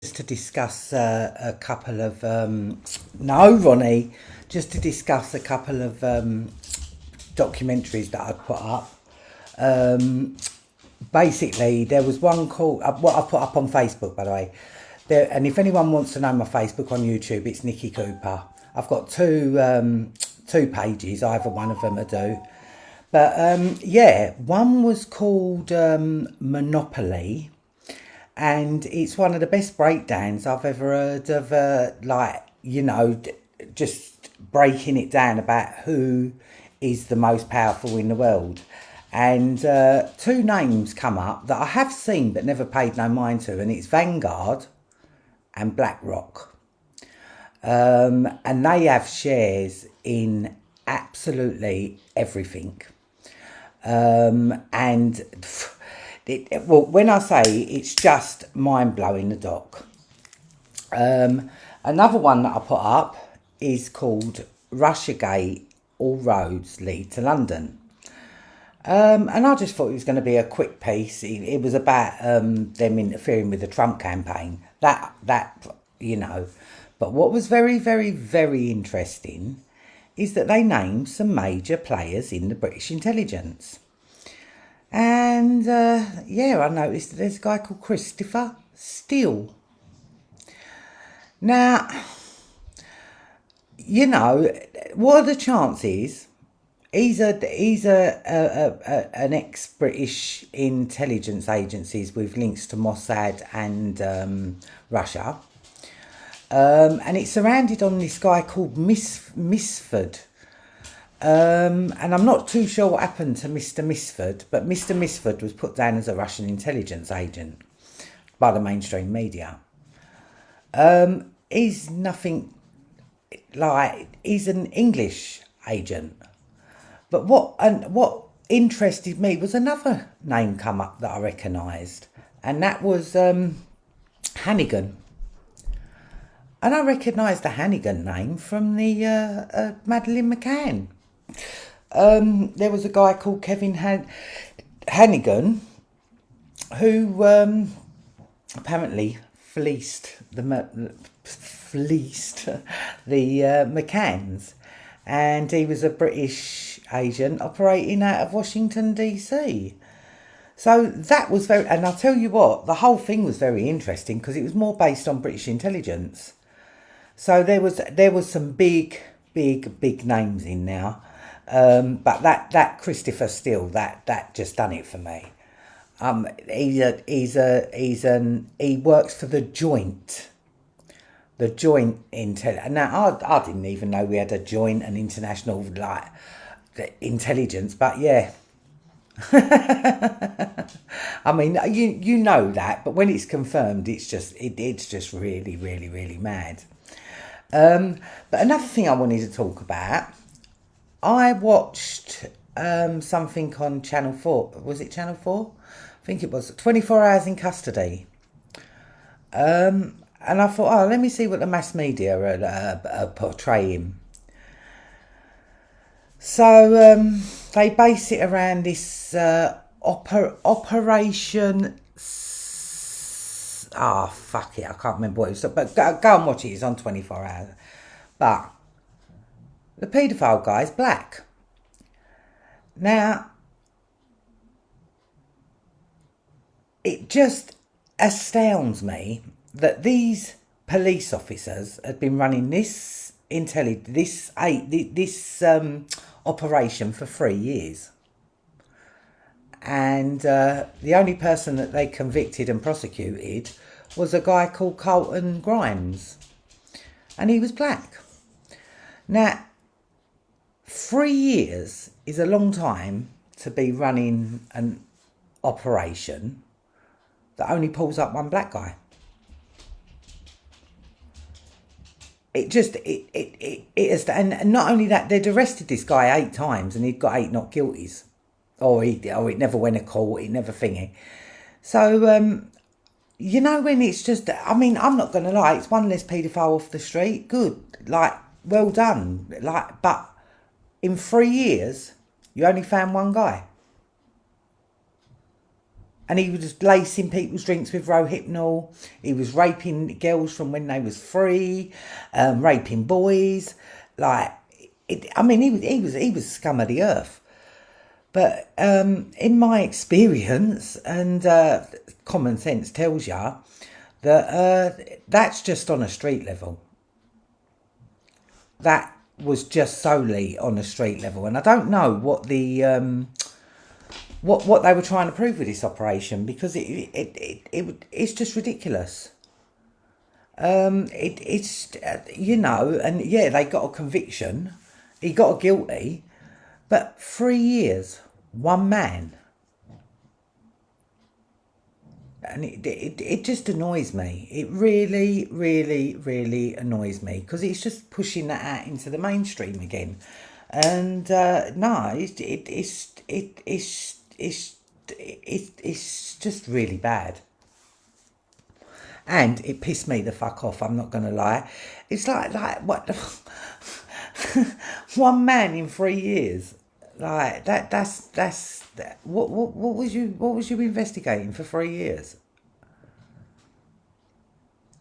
just to discuss a couple of no, Ronnie, just to discuss a couple of documentaries that I'd put up. Um, Basically, there was one called what I put up on Facebook, by the way. There, and if anyone wants to know my Facebook on YouTube, it's Nikki Cooper. I've got two pages. Either one of them I do. But yeah, one was called Monopoly, and it's one of the best breakdowns I've ever heard of. Just breaking it down about who is the most powerful in the world. And two names come up that I have seen but never paid no mind to, and it's Vanguard and BlackRock. And they have shares in absolutely everything. And well, when I say it's just mind blowing, the doc. Another one that I put up is called Russiagate, All Roads Lead to London. And I just thought it was going to be a quick piece. It was about them interfering with the Trump campaign. But what was very, very, very interesting is that they named some major players in the British intelligence. And I noticed that there's a guy called Christopher Steele. Now, what are the chances? He's an ex-British intelligence agencies with links to Mossad and Russia, and it's surrounded on this guy called Misford. And I'm not too sure what happened to Mr. Misford, but Mr. Misford was put down as a Russian intelligence agent by the mainstream media. He's nothing he's an English agent. But what interested me was another name come up that I recognised, and that was Hannigan. And I recognised the Hannigan name from the Madeleine McCann. There was a guy called Kevin Hannigan who apparently fleeced the McCanns, and he was a British agent operating out of Washington DC. So that was very, and I'll tell you what, the whole thing was very interesting because it was more based on British intelligence. So there was some big names in now, but that Christopher Steele, that just done it for me. He works for the Joint Intel. Now I didn't even know we had a joint and international intelligence, but yeah. I mean, you know that, but when it's confirmed, it's just really, really, really mad. But another thing I wanted to talk about, I watched something on Channel 4. Was it Channel 4? I think it was 24 Hours in Custody. And I thought, let me see what the mass media are portraying. So they base it around this Operation... fuck it, I can't remember what it was. But go and watch it, it's on 24 Hours. But the paedophile guy's black. Now, it just astounds me that these police officers had been running this operation for 3 years, and the only person that they convicted and prosecuted was a guy called Carlton Grimes, and he was black. Now, 3 years is a long time to be running an operation that only pulls up one black guy. It is, and not only that, they'd arrested this guy 8 times and he'd got 8 not guilties, or it never went to court, it never thingy. So when it's just, I mean, I'm not gonna lie, it's one less paedophile off the street. Good, well done, but in 3 years you only found one guy. and he was lacing people's drinks with Rohypnol. He was raping girls from when they was 3, raping boys. Like, I mean, he was scum of the earth. But in my experience, and common sense tells you that that's just on a street level. That was just solely on a street level, and I don't know what the what they were trying to prove with this operation, because it's just ridiculous. It's you know, and yeah, they got a conviction. He got a guilty, but 3 years, one man. And it just annoys me. It really, really, really annoys me, because it's just pushing that out into the mainstream again. And no, it's just really bad. And it pissed me the fuck off, I'm not gonna lie. It's like what the one man in 3 years. Like that's what was you investigating for 3 years?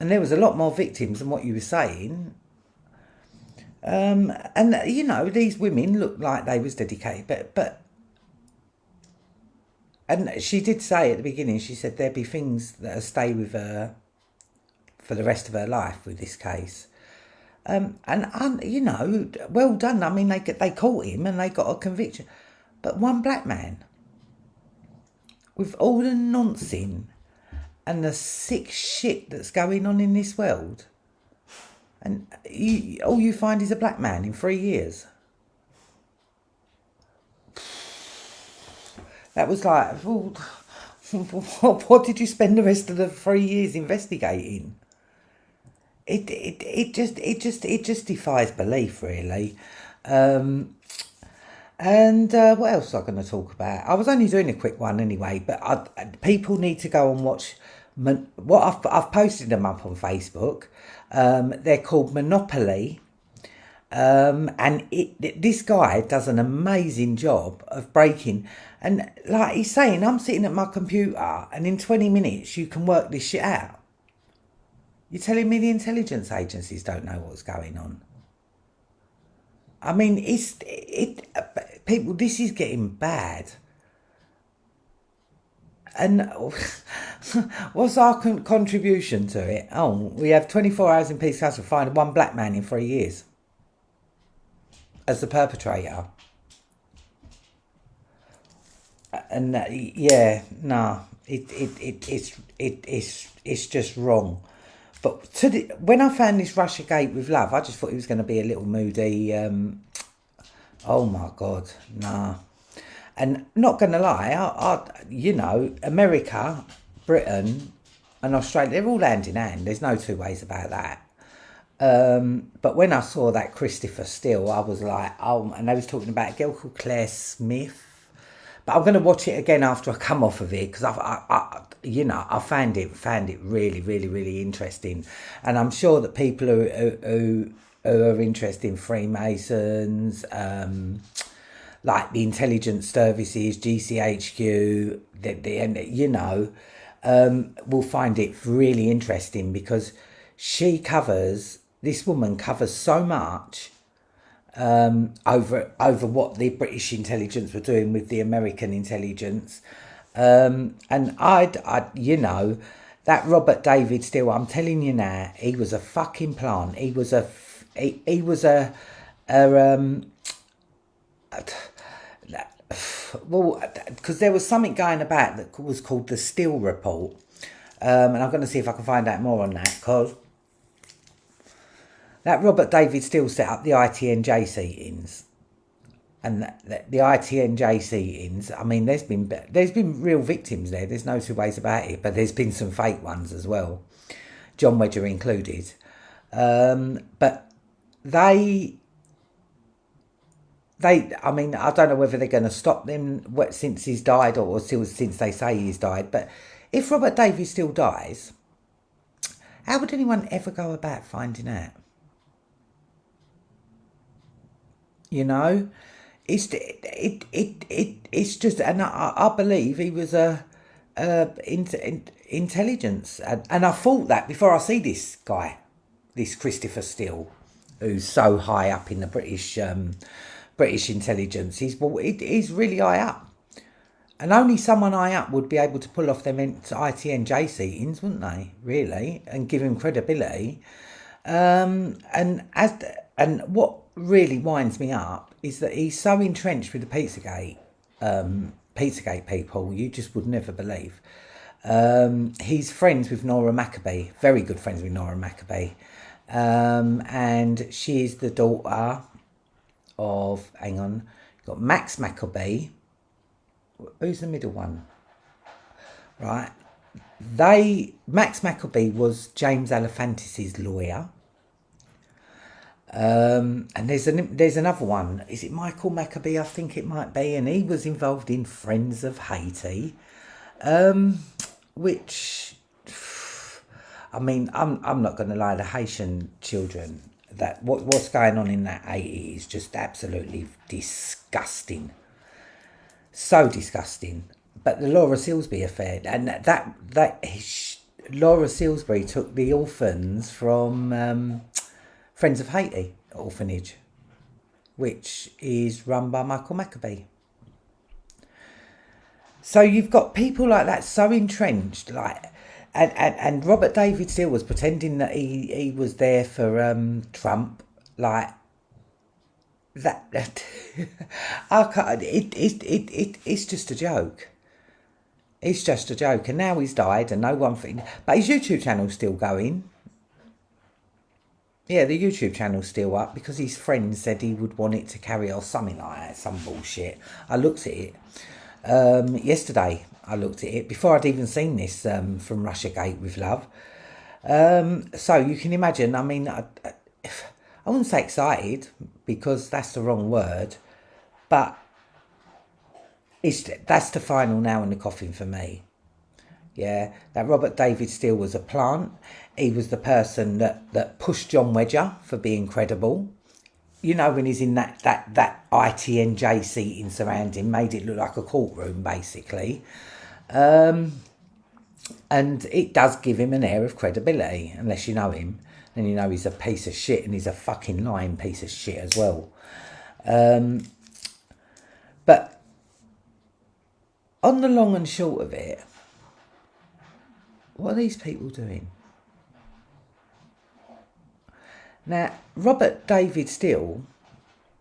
And there was a lot more victims than what you were saying. And you know, these women looked like they was dedicated, but and she did say at the beginning, she said there'd be things that'll stay with her for the rest of her life with this case. And you know, well done. I mean, they caught him and they got a conviction, but one black man, with all the nonsense and the sick shit that's going on in this world, and all you find is a black man in 3 years. That was like, well, what did you spend the rest of the 3 years investigating? It just defies belief, really. And what else am I going to talk about? I was only doing a quick one anyway, but people need to go and watch what I've posted them up on Facebook. They're called Monopoly. And this guy does an amazing job of breaking, and like he's saying, I'm sitting at my computer and in 20 minutes you can work this shit out. You're telling me the intelligence agencies don't know what's going on? I mean, people, this is getting bad. And what's our contribution to it? Oh, we have 24 hours in Peace House to find one black man in 3 years as the perpetrator. And yeah, no, it's just wrong. But when I found this Russiagate with Love, I just thought it was going to be a little moody. Oh my God, nah. And not going to lie, you know, America, Britain, and Australia, they're all hand in hand. There's no two ways about that. But when I saw that Christopher Steele, I was like, oh, and they was talking about a girl called Claire Smith. But I'm going to watch it again after I come off of it, because I found it really, really, really interesting, and I'm sure that people who are interested in Freemasons, like the intelligence services, GCHQ, you know, will find it really interesting, because this woman covers so much over what the British intelligence were doing with the American intelligence. And I you know, that Robert David Steele, I'm telling you now, he was a fucking plant. He was well, because there was something going about that was called the Steele Report, and I'm going to see if I can find out more on that, because that Robert David Steele set up the ITNJ seatings, and the ITNJ seatings, I mean, there's been real victims there. There's no two ways about it, but there's been some fake ones as well, John Wedger included. But they, I mean, I don't know whether they're going to stop them since he's died, or still since they say he's died. But if Robert David Steele dies, how would anyone ever go about finding out? You know, it's just, and I believe he was a intelligence, and I thought that before I see this guy, this Christopher Steele, who's so high up in the British intelligence. He's really high up. And only someone high up would be able to pull off them ITNJ seatings, wouldn't they? Really, and give him credibility. And what really winds me up is that he's so entrenched with the Pizzagate people. You just would never believe. He's friends with Nora Maccabee, very good friends with Nora Maccabee, and she is the daughter of. Hang on, you've got Max Maccabee. Who's the middle one? Right. Max Maccabee was James Alefantis' lawyer. And there's another one. Is it Michael Maccabee? I think it might be. And he was involved in Friends of Haiti, which, I mean, I'm not going to lie. The Haitian children, that what's going on in that 80s is just absolutely disgusting. So disgusting. But the Laura Silsby affair, and Laura Silsby took the orphans from Friends of Haiti orphanage, which is run by Michael Maccabee. So you've got people like that so entrenched, like, and Robert David Steele was pretending that he was there for Trump, like. That I can't, it's just a joke. It's just a joke, and now he's died, and no one thing. But his YouTube channel's still going. Yeah, the YouTube channel's still up because his friend said he would want it to carry on, something like that, some bullshit. I looked at it yesterday. I looked at it before I'd even seen this from Russiagate with Love. So you can imagine. I mean, I wouldn't say excited because that's the wrong word, but that's the final nail in the coffin for me. Yeah, that Robert David Steele was a plant. He was the person that pushed John Wedger for being credible. You know, when he's in that ITNJ seating surrounding, made it look like a courtroom, basically. And it does give him an air of credibility, unless you know him. Then you know he's a piece of shit, and he's a fucking lying piece of shit as well. But on the long and short of it, what are these people doing? Now, Robert David Steele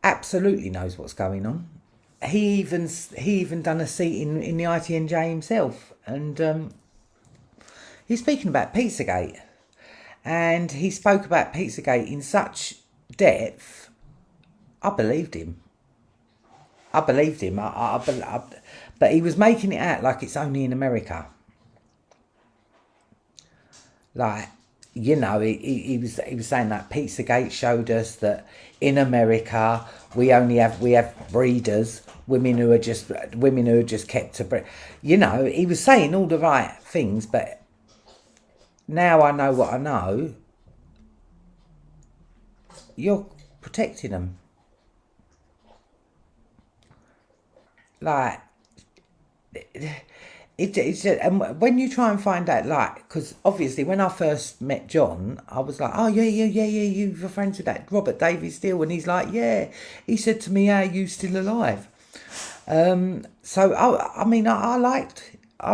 absolutely knows what's going on. He even done a seat in the ITNJ himself, and he's speaking about Pizzagate. And he spoke about Pizzagate in such depth, I believed him. But he was making it out like it's only in America. Like, you know, he was saying that Pizzagate showed us that in America we have breeders, women who are just kept to breed. You know, he was saying all the right things, but now I know what I know. You're protecting them. Like, it's and when you try and find out, like, because obviously when I first met John, I was like, oh yeah, you were friends with that Robert David Steele, and he's like, yeah. He said to me, are you still alive? So I mean, I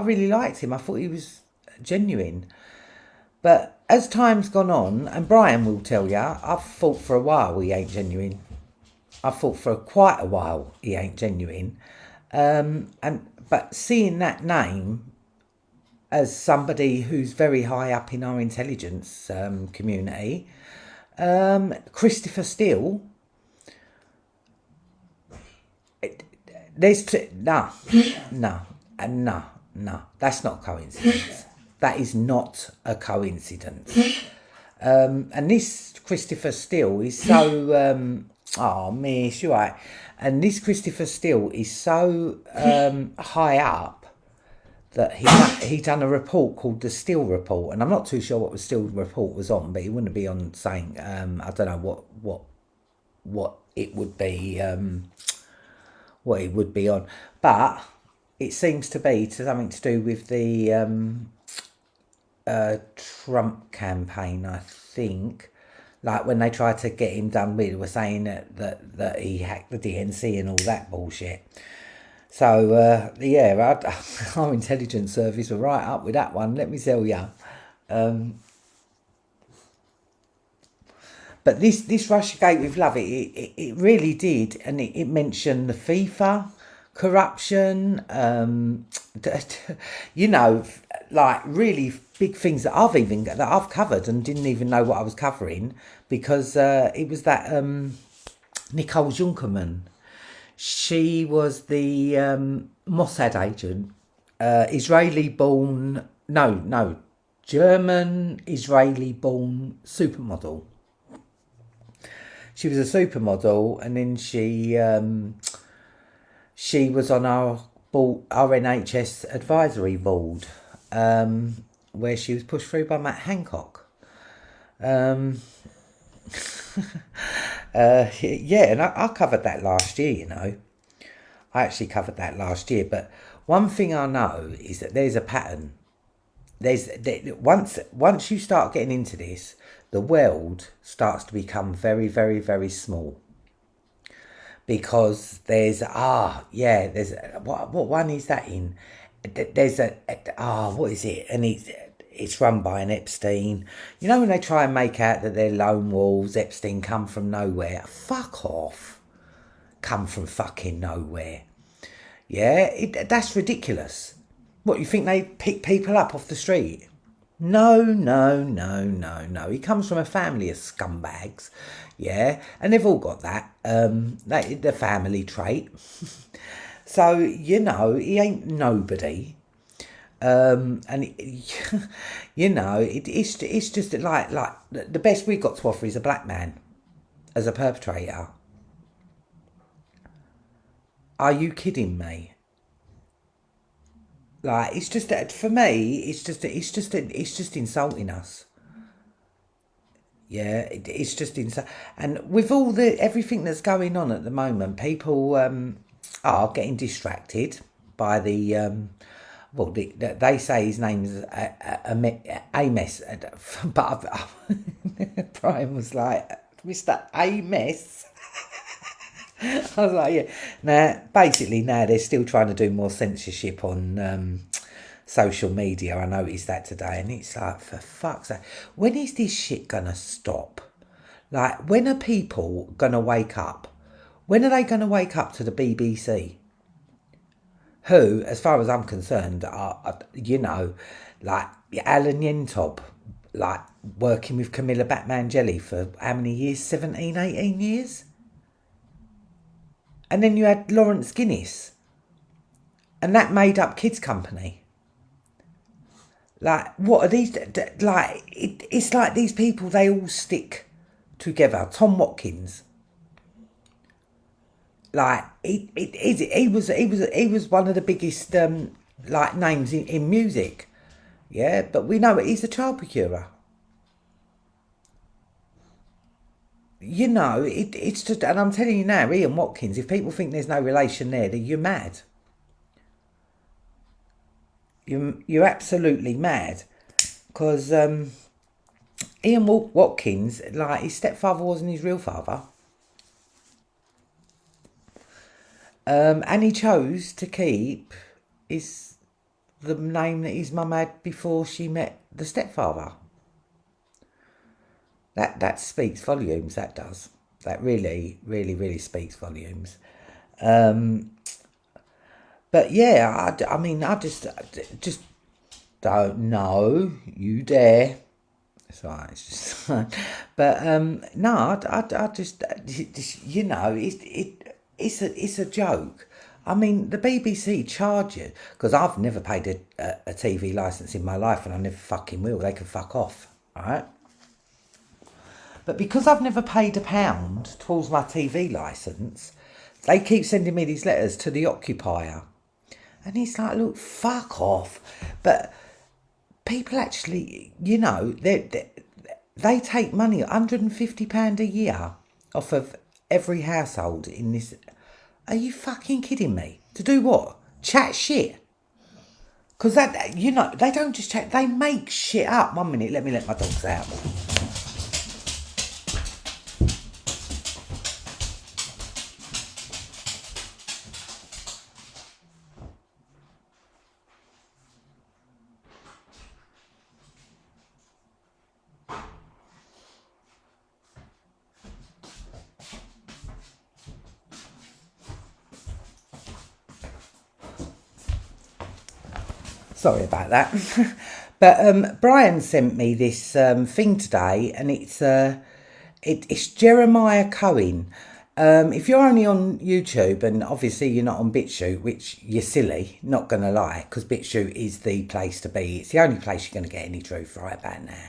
really liked him. I thought he was genuine. But as time's gone on, and Brian will tell you, I've thought for a while he ain't genuine. I thought for quite a while he ain't genuine. But seeing that name as somebody who's very high up in our intelligence community, Christopher Steele, no, that's not coincidence. That is not a coincidence. And this Christopher Steele is so... oh, miss, you're right. And this Christopher Steele is so high up that he done a report called the Steele Report. And I'm not too sure what the Steele Report was on, but he wouldn't be on saying... I don't know what it would be... what it would be on. But it seems to be something to do with the Trump campaign, I think. Like when they tried to get him done with, were saying that he hacked the DNC and all that bullshit. So, yeah, our intelligence service were right up with that one, let me tell you. But this Russiagate with Love, it really did. And it mentioned the FIFA corruption, you know, like really big things that I've covered and didn't even know what I was covering, because it was that Nicole Junkerman. She was the Mossad agent, Israeli-born, no, German-Israeli-born supermodel. She was a supermodel, and then she was on our NHS advisory board, where she was pushed through by Matt Hancock. Yeah, and I covered that last year, you know. I actually covered that last year, but one thing I know is that there's a pattern. Once you start getting into this, the world starts to become very, very, very small. Because there's what one is that in? There's what is it? And it's run by an Epstein. You know when they try and make out that they're lone wolves, Epstein come from nowhere. Fuck off. Come from fucking nowhere. Yeah, that's ridiculous. What, you think they pick people up off the street? No. He comes from a family of scumbags. Yeah, and they've all got that. The family trait. So, you know, he ain't nobody. And you know, it's just like the best we got to offer is a black man as a perpetrator. Are you kidding me? Like, it's just that for me, it's just insulting us. Yeah, it's just insane. And with all everything that's going on at the moment, people are getting distracted by the they say his name's Ames, but Brian was like, Mr. Ames. I was like, yeah. Now, basically, now they're still trying to do more censorship on social media. I noticed that today, and it's like, for fuck's sake, when is this shit gonna stop? Like, when are people gonna wake up? When are they gonna wake up to the BBC? Who, as far as I'm concerned, are, you know, like Alan Yentob, like working with Camilla Batman Jelly for how many years? 17, 18 years? And then you had Lawrence Guinness, and that made up Kids Company. Like, what are these? Like, it's like these people, they all stick together. Tom Watkins. Like, he was one of the biggest like names in music. Yeah, but we know he's a child procurer. You know, it's just, and I'm telling you now, Ian Watkins, if people think there's no relation there, then you're mad. You're absolutely mad. Because Ian Watkins, like, his stepfather wasn't his real father. And he chose to keep the name that his mum had before she met the stepfather. That speaks volumes, that does. That really, really, really speaks volumes. But yeah, I mean, I just don't know. You dare. It's alright, it's just... But, no, I just, you know, it's a joke. I mean, the BBC charge you, because I've never paid a TV licence in my life, and I never fucking will. They can fuck off, alright? But because I've never paid £1 towards my TV licence, they keep sending me these letters to the occupier. And it's like, look, fuck off. But people actually, you know, they take money, £150 a year, off of every household in this. Are you fucking kidding me? To do what? chat shit. Because that, you know, they don't just chat, they make shit up. 1 minute, let me let my dogs out. Sorry about that. But Brian sent me this thing today, and it's Jeremiah Cohen. If you're only on YouTube, and obviously you're not on BitChute, which you're silly, not going to lie, because BitChute is the place to be. It's the only place you're going to get any truth right about now.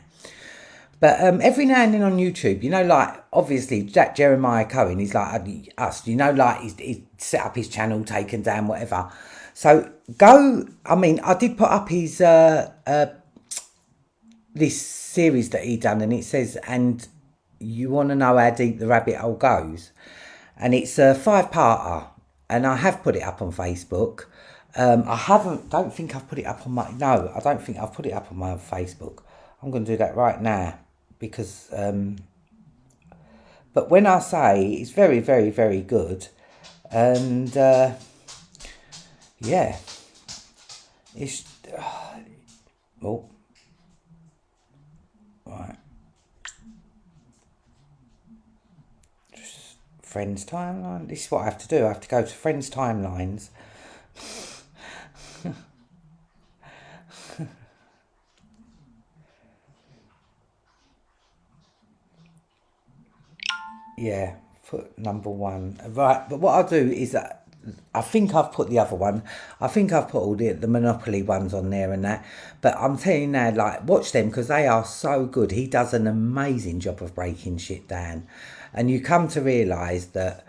But every now and then on YouTube, you know, like, obviously, Jack Jeremiah Cohen is like us, you know, like, he's set up his channel, taken down, whatever. So go, I mean, I did put up his, this series that he done, and it says, and you want to know how deep the rabbit hole goes. And it's a 5-parter, and I have put it up on Facebook. Don't think I've put it up on my, no, I don't think I've put it up on my Facebook. I'm going to do that right now, because, but when I say it's very, very, very good, and, yeah, it's, oh, right, just Friends Timeline, this is what I have to do, I have to go to Friends Timelines. Yeah, put number 1. Right, but what I'll do is that I think I've put the other one. I think I've put all the Monopoly ones on there and that. But I'm telling you now, like, watch them because they are so good. He does an amazing job of breaking shit down. And you come to realise that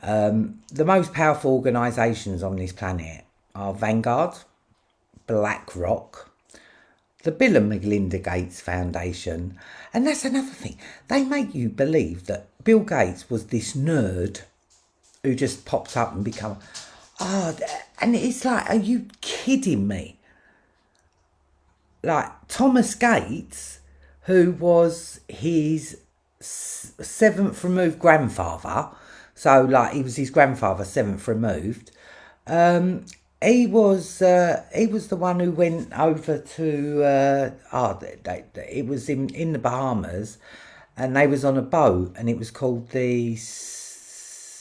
the most powerful organisations on this planet are Vanguard, BlackRock, the Bill and Melinda Gates Foundation. And that's another thing. They make you believe that Bill Gates was this nerd who just popped up and become, and it's like, are you kidding me? Like, Thomas Gates, who was his 7th removed grandfather, so like he was his grandfather 7th removed, he was the one who went over to it was in the Bahamas, and they was on a boat, and it was called the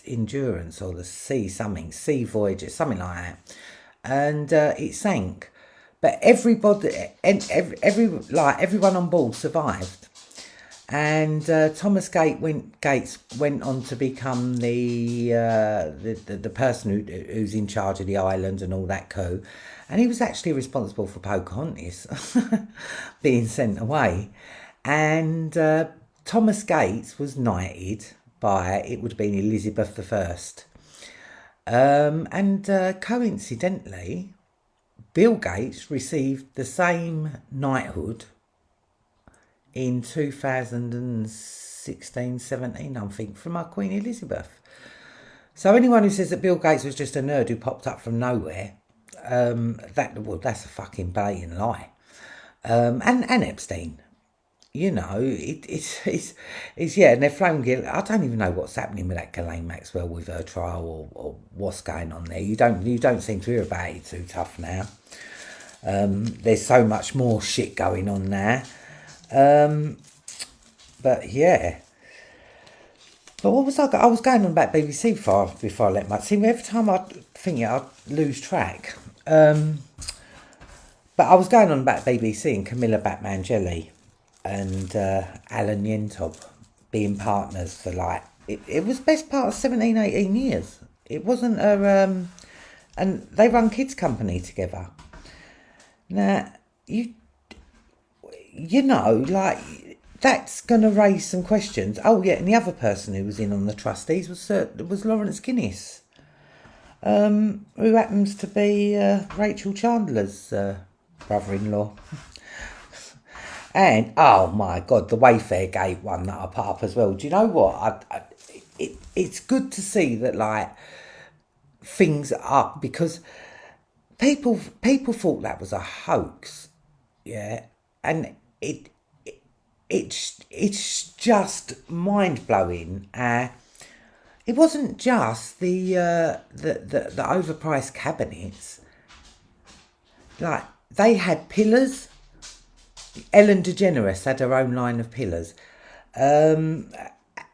Endurance or the Sea Voyager, something like that, and it sank. But everybody and everyone on board survived. And Thomas Gates went on to become the person who's in charge of the island and all that co. And he was actually responsible for Pocahontas being sent away. And Thomas Gates was knighted by, it would have been Elizabeth I. And coincidentally, Bill Gates received the same knighthood in 2016-17, I think, from our Queen Elizabeth. So anyone who says that Bill Gates was just a nerd who popped up from nowhere, that's a fucking blatant lie. And Epstein, you know, it's yeah, and they're thrown guilty. I don't even know what's happening with that Ghislaine Maxwell with her trial or what's going on there. You don't seem to hear about it too tough now. There's so much more shit going on now. But yeah. But what was I was going on about BBC before I let my see. Every time I think I lose track. But I was going on about BBC and Camilla Batman-Jelly and Alan Yentob being partners for like it was best part of 17-18 years. It wasn't a and they run kids company together. Now you know, like, that's going to raise some questions. Oh yeah, and the other person who was in on the trustees was Lawrence Guinness, who happens to be Rachel Chandler's brother-in-law. And oh my God, the Wayfair Gate one that I put up as well. Do you know what? It's good to see that, like, things are up, because people thought that was a hoax, yeah, and it's just mind blowing. It wasn't just the overpriced cabinets. Like, they had pillars. Ellen DeGeneres had her own line of pillars, and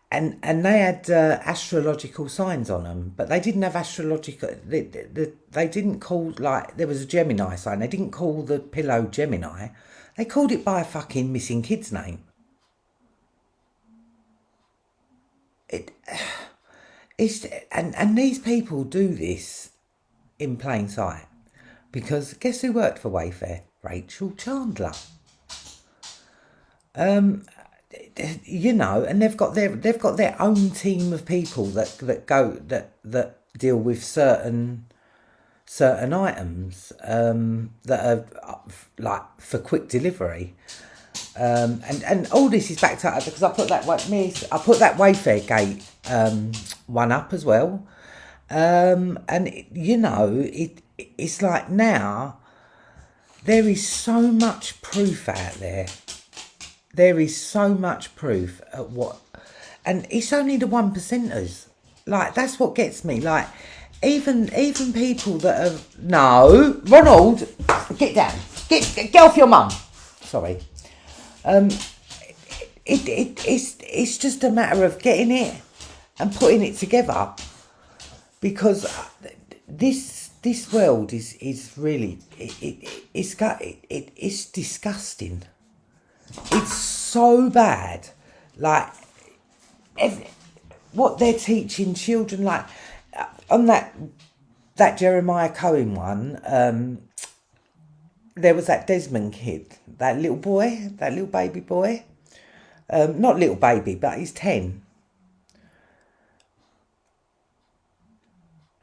they had astrological signs on them, but they didn't have astrological. They didn't call, like, there was a Gemini sign. They didn't call the pillow Gemini. They called it by a fucking missing kid's name. And these people do this in plain sight, because guess who worked for Wayfair? Rachel Chandler. You know, and they've got their own team of people that deal with certain items that are like for quick delivery. And all this is backed up because I put that Wayfair Gate one up as well, and you know, it's like now there is so much proof out there. There is so much proof at what, and it's only the 1%ers. Like, that's what gets me. Like, even people that are, no, Ronald, get down, get off your mum. Sorry. It's just a matter of getting it and putting it together, because this world is really it's disgusting. It's so bad. Like, what they're teaching children, like on that Jeremiah Cohen one, there was that Desmond kid, that little baby boy. Not little baby, but he's 10.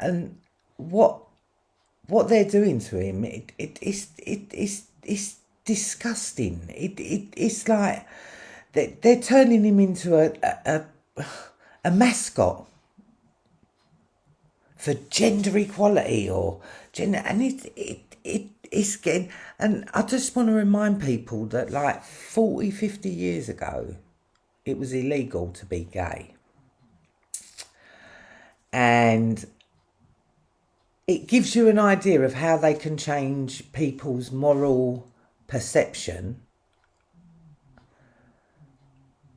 And what they're doing to him, it's disgusting. It's like they're turning him into a mascot for gender equality or gender, and it's getting. And I just want to remind people that, like, 40, 50 years ago, it was illegal to be gay, and it gives you an idea of how they can change people's moral perception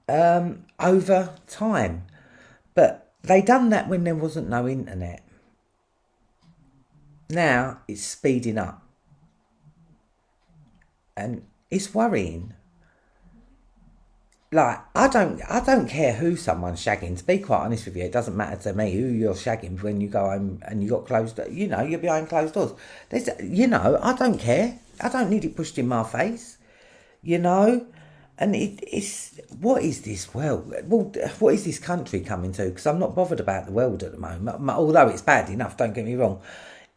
over time. But they done that when there wasn't no internet. Now it's speeding up, and it's worrying. Like, I don't care who someone's shagging. To be quite honest with you, it doesn't matter to me who you're shagging when you go home and you got closed. You know, you're behind closed doors. You know, I don't care. I don't need it pushed in my face. You know, and it's what is this world? Well, what is this country coming to? Because I'm not bothered about the world at the moment. Although it's bad enough, don't get me wrong.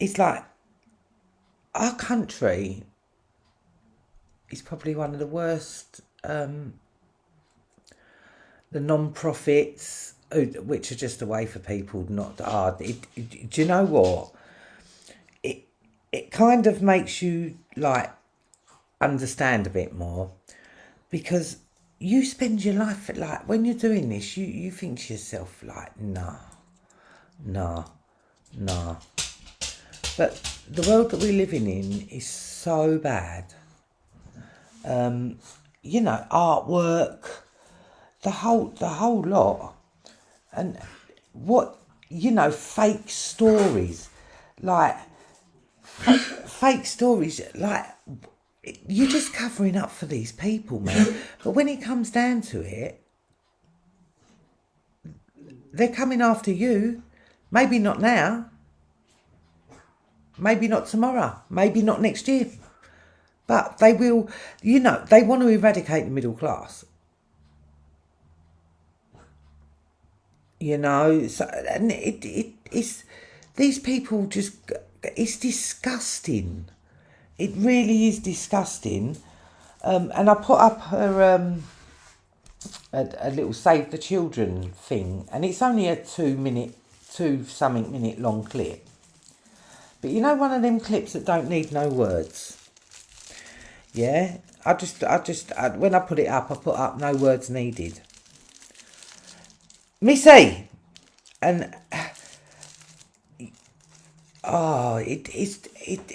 It's like our country is probably one of the worst. The non-profits, which are just a way for people not to hard. Do you know what? It kind of makes you, like, understand a bit more, because you spend your life, like, when you're doing this, you think to yourself, like, nah. But the world that we're living in is so bad. You know, artwork, the whole lot, and what, you know, fake stories, like fake stories, like, you're just covering up for these people, man. But when it comes down to it, they're coming after you. Maybe not now, maybe not tomorrow, maybe not next year, but they will. You know, they want to eradicate the middle class. You know, so, and it's these people just, it's disgusting. It really is disgusting. And I put up a little Save the Children thing, and it's only a 2 minute long clip. But you know, one of them clips that don't need no words. Yeah, when I put it up, I put up no words needed. Missy, and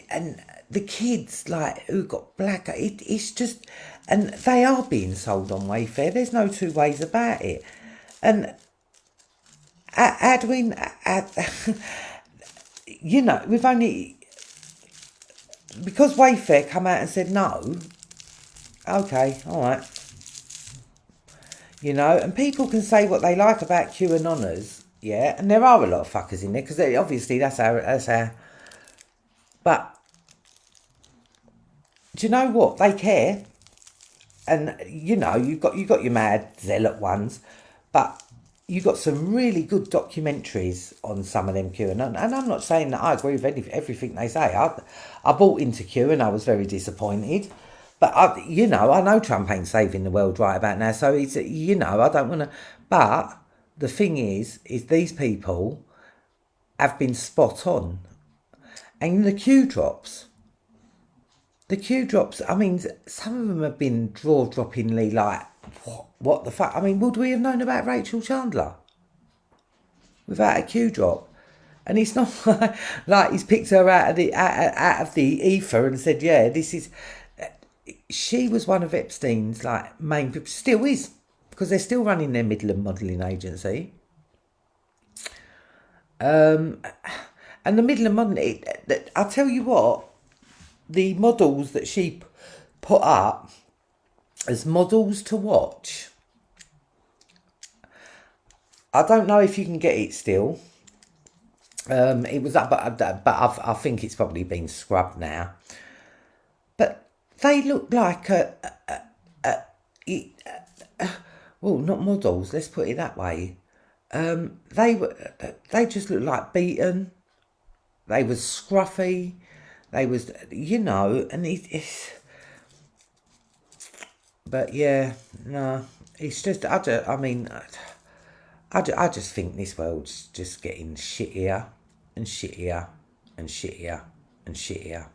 and the kids like who got black, it's just, and they are being sold on Wayfair. There's no two ways about it. And Edwin, you know, we've only, because Wayfair come out and said no. Okay, all right. You know, and people can say what they like about QAnoners, yeah, and there are a lot of fuckers in there because obviously that's our. But do you know what? They care, and you know you got your mad zealot ones, but you got some really good documentaries on some of them QAnon. And I'm not saying that I agree with everything they say. I bought into Q and I was very disappointed. But I know Trump ain't saving the world right about now. So it's, I don't want to. But the thing is these people have been spot on. And the Q drops, I mean, some of them have been jaw-droppingly like, what the fuck? I mean, would we have known about Rachel Chandler without a Q drop? And it's not like he's picked her out of the ether and said, yeah, this is. She was one of Epstein's like main people, still is, because they're still running their Midland modelling agency. And the Midland modelling, I'll tell you what, the models that she put up as models to watch, I don't know if you can get it still. It was up, but I think it's probably been scrubbed now. But they look like well, not models. Let's put it that way. They just look like beaten. They was scruffy. They was, and it's. But yeah, no, it's just I just think this world's just getting shittier and shittier and shittier and shittier.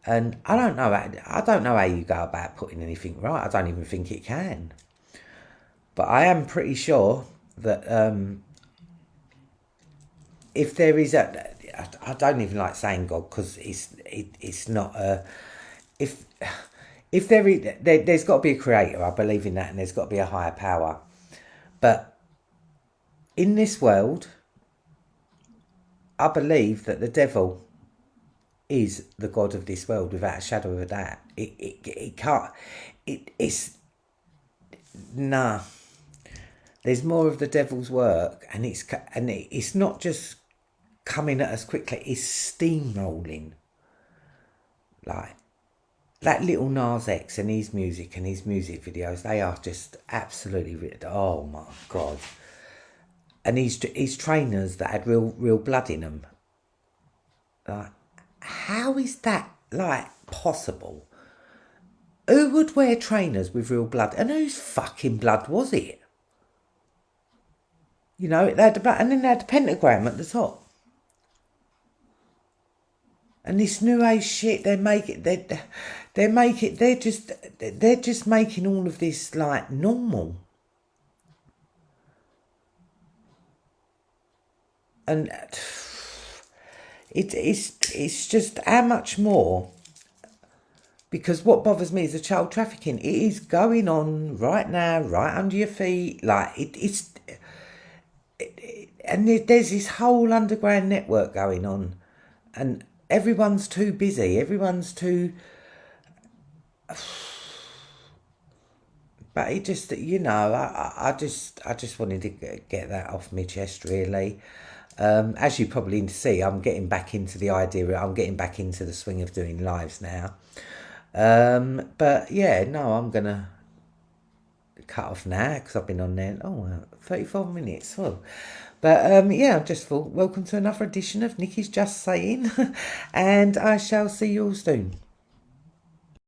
And I don't know how you go about putting anything right. I don't even think it can. But I am pretty sure that if there is I don't even like saying God because it's not if there's got to be a creator. I believe in that, and there's got to be a higher power. But in this world, I believe that the devil is the god of this world without a shadow of a doubt. It can't. It's nah. There's more of the devil's work, and it's not just coming at us quickly. It's steamrolling. Like that little Nas X and his music videos. They are just absolutely. Oh my god. And his trainers that had real blood in them. Like, how is that like possible? Who would wear trainers with real blood? And whose fucking blood was it? They had the blood, and then they had the pentagram at the top. And this new age shit, they're just making all of this like normal. And it's just how much more. Because what bothers me is the child trafficking. It is going on right now, right under your feet. Like and there's this whole underground network going on, and everyone's too busy. Everyone's too. But it just, I just wanted to get that off my chest, really. As you probably see, I'm getting back into the idea. I'm getting back into the swing of doing lives now. But yeah, no, I'm gonna cut off now because I've been on there 34 minutes. Well, but yeah, just thought welcome to another edition of Nikki's Just Saying, and I shall see you all soon.